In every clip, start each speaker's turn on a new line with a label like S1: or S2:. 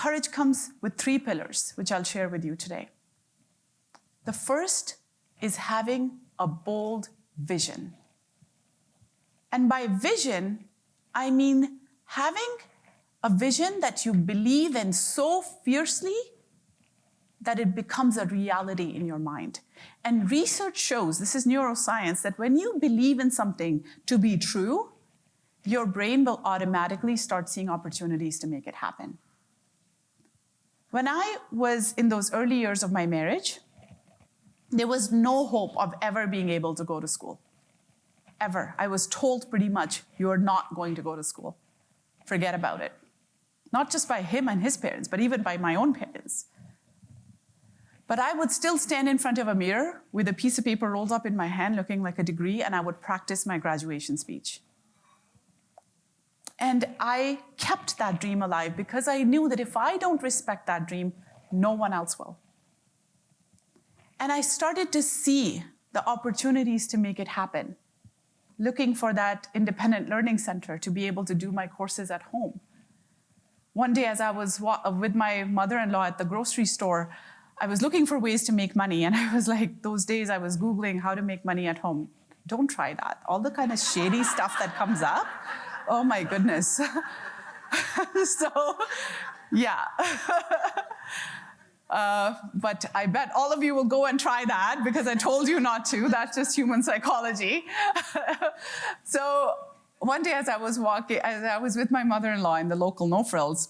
S1: courage comes with 3 pillars, which I'll share with you today. The first is having a bold vision. And by vision, I mean having a vision that you believe in so fiercely that it becomes a reality in your mind. And research shows, this is neuroscience, that when you believe in something to be true, your brain will automatically start seeing opportunities to make it happen. When I was in those early years of my marriage, there was no hope of ever being able to go to school. Ever. I was told pretty much, you're not going to go to school. Forget about it. Not just by him and his parents, but even by my own parents. But I would still stand in front of a mirror with a piece of paper rolled up in my hand looking like a degree, and I would practice my graduation speech. And I kept that dream alive because I knew that if I don't respect that dream, no one else will. And I started to see the opportunities to make it happen, looking for that independent learning center to be able to do my courses at home. One day, as I was with my mother-in-law at the grocery store, I was looking for ways to make money. And I was like, those days I was Googling how to make money at home. Don't try that. All the kind of shady stuff that comes up. Oh my goodness. So, yeah. But I bet all of you will go and try that because I told you not to. That's just human psychology. So one day as I was with my mother-in-law in the local No Frills,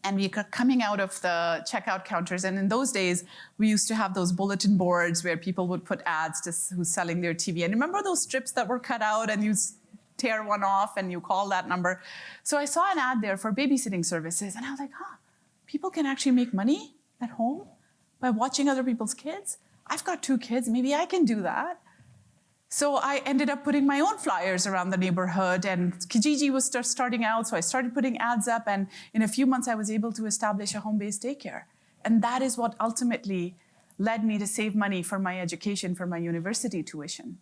S1: and we were coming out of the checkout counters. And in those days, we used to have those bulletin boards where people would put ads to who's selling their TV. And remember those strips that were cut out and you tear one off and you call that number? So I saw an ad there for babysitting services. And I was like, people can actually make money at home by watching other people's kids? I've got 2 kids, maybe I can do that. So I ended up putting my own flyers around the neighborhood, and Kijiji was just starting out, so I started putting ads up, and in a few months I was able to establish a home-based daycare. And that is what ultimately led me to save money for my education, for my university tuition.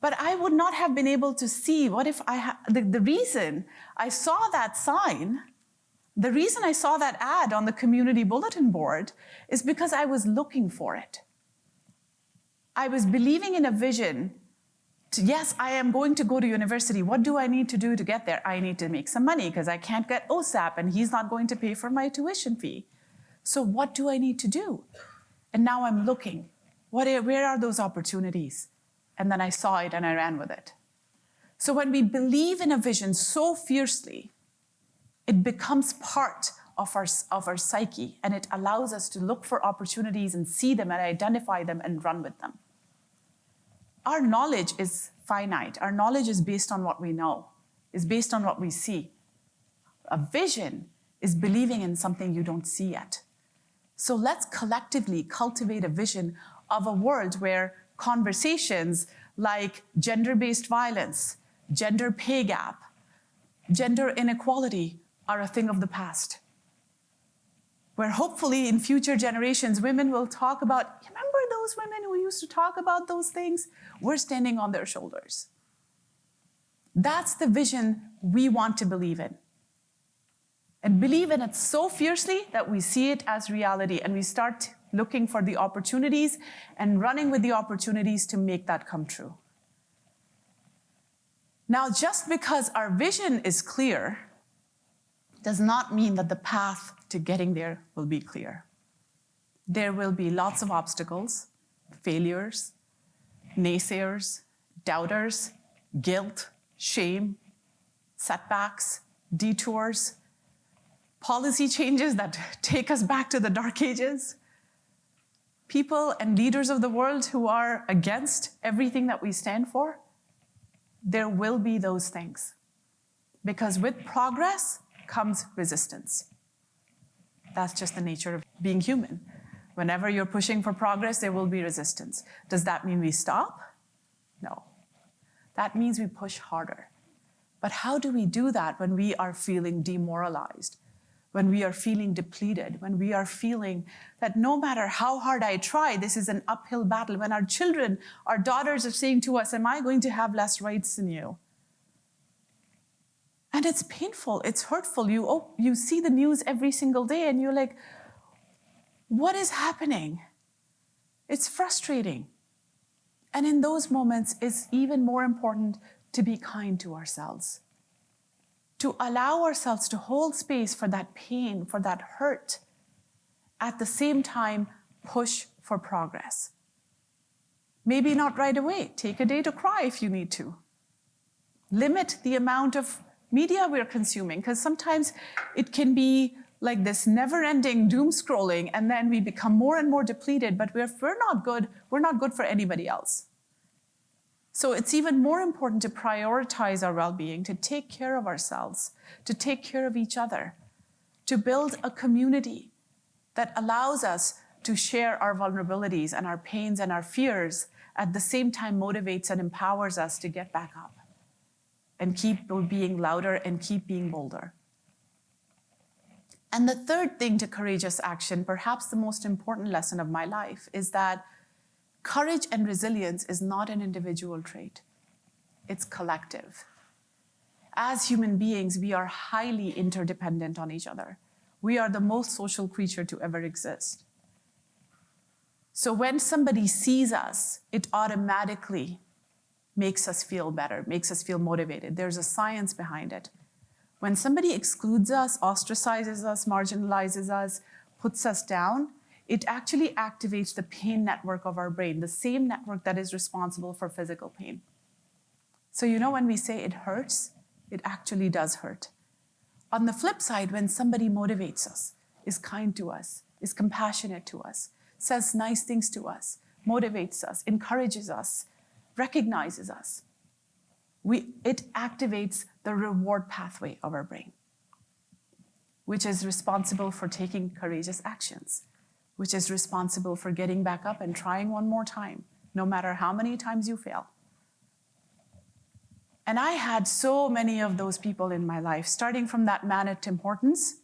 S1: But I would not have been able to see what if the reason I saw that sign, the reason I saw that ad on the community bulletin board is because I was looking for it. I was believing in a vision to, yes, I am going to go to university. What do I need to do to get there? I need to make some money because I can't get OSAP and he's not going to pay for my tuition fee. So what do I need to do? And now I'm looking. Where are those opportunities? And then I saw it and I ran with it. So when we believe in a vision so fiercely, it becomes part of our psyche, and it allows us to look for opportunities and see them and identify them and run with them. Our knowledge is finite. Our knowledge is based on what we know, is based on what we see. A vision is believing in something you don't see yet. So let's collectively cultivate a vision of a world where conversations like gender-based violence, gender pay gap, gender inequality are a thing of the past. Where hopefully in future generations, women will talk about, remember those women who used to talk about those things? We're standing on their shoulders. That's the vision we want to believe in. And believe in it so fiercely that we see it as reality and we start looking for the opportunities and running with the opportunities to make that come true. Now, just because our vision is clear does not mean that the path to getting there will be clear. There will be lots of obstacles, failures, naysayers, doubters, guilt, shame, setbacks, detours, policy changes that take us back to the dark ages, people and leaders of the world who are against everything that we stand for. There will be those things, because with progress comes resistance. That's just the nature of being human. Whenever you're pushing for progress, there will be resistance. Does that mean we stop? No. That means we push harder. But how do we do that when we are feeling demoralized, when we are feeling depleted, when we are feeling that no matter how hard I try, this is an uphill battle, when our children, our daughters are saying to us, am I going to have less rights than you? And it's painful, it's hurtful. You see the news every single day and you're like, what is happening? It's frustrating. And in those moments, it's even more important to be kind to ourselves, to allow ourselves to hold space for that pain, for that hurt, at the same time, push for progress. Maybe not right away. Take a day to cry if you need to. Limit the amount of media we're consuming, because sometimes it can be like this never-ending doom scrolling, and then we become more and more depleted, but we're not good for anybody else. So it's even more important to prioritize our well-being, to take care of ourselves, to take care of each other, to build a community that allows us to share our vulnerabilities and our pains and our fears, at the same time motivates and empowers us to get back up and keep being louder and keep being bolder. And the third thing to courageous action, perhaps the most important lesson of my life, is that courage and resilience is not an individual trait. It's collective. As human beings, we are highly interdependent on each other. We are the most social creature to ever exist. So when somebody sees us, it automatically makes us feel better, makes us feel motivated. There's a science behind it. When somebody excludes us, ostracizes us, marginalizes us, puts us down, it actually activates the pain network of our brain, the same network that is responsible for physical pain. So when we say it hurts, it actually does hurt. On the flip side, when somebody motivates us, is kind to us, is compassionate to us, says nice things to us, motivates us, encourages us, recognizes us, it activates the reward pathway of our brain, which is responsible for taking courageous actions, which is responsible for getting back up and trying one more time, no matter how many times you fail. And I had so many of those people in my life, starting from that man at Tim Hortons,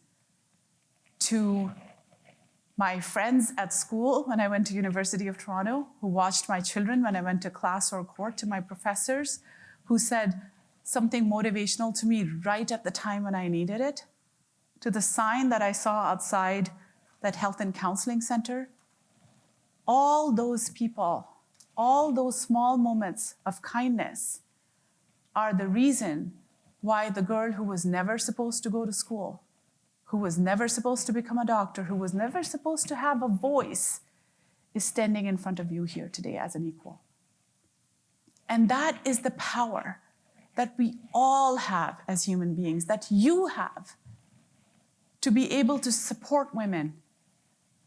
S1: to my friends at school when I went to University of Toronto, who watched my children when I went to class or court, to my professors, who said something motivational to me right at the time when I needed it, to the sign that I saw outside that health and counseling center. All those people, all those small moments of kindness are the reason why the girl who was never supposed to go to school, who was never supposed to become a doctor, who was never supposed to have a voice, is standing in front of you here today as an equal. And that is the power that we all have as human beings, that you have, to be able to support women,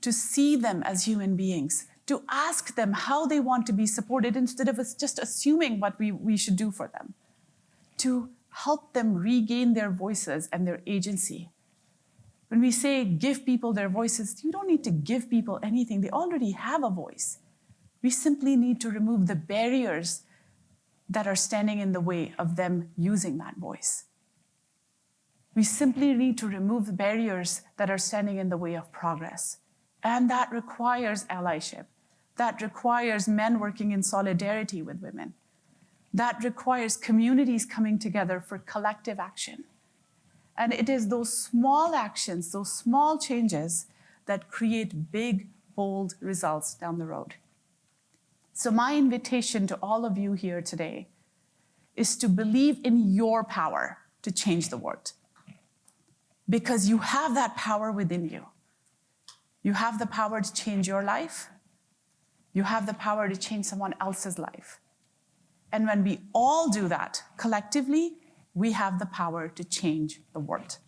S1: to see them as human beings, to ask them how they want to be supported instead of us just assuming what we should do for them, to help them regain their voices and their agency. When we say give people their voices, you don't need to give people anything. They already have a voice. We simply need to remove the barriers that are standing in the way of them using that voice. We simply need to remove the barriers that are standing in the way of progress. And that requires allyship. That requires men working in solidarity with women. That requires communities coming together for collective action. And it is those small actions, those small changes that create big, bold results down the road. So my invitation to all of you here today is to believe in your power to change the world. Because you have that power within you. You have the power to change your life. You have the power to change someone else's life. And when we all do that collectively, we have the power to change the world.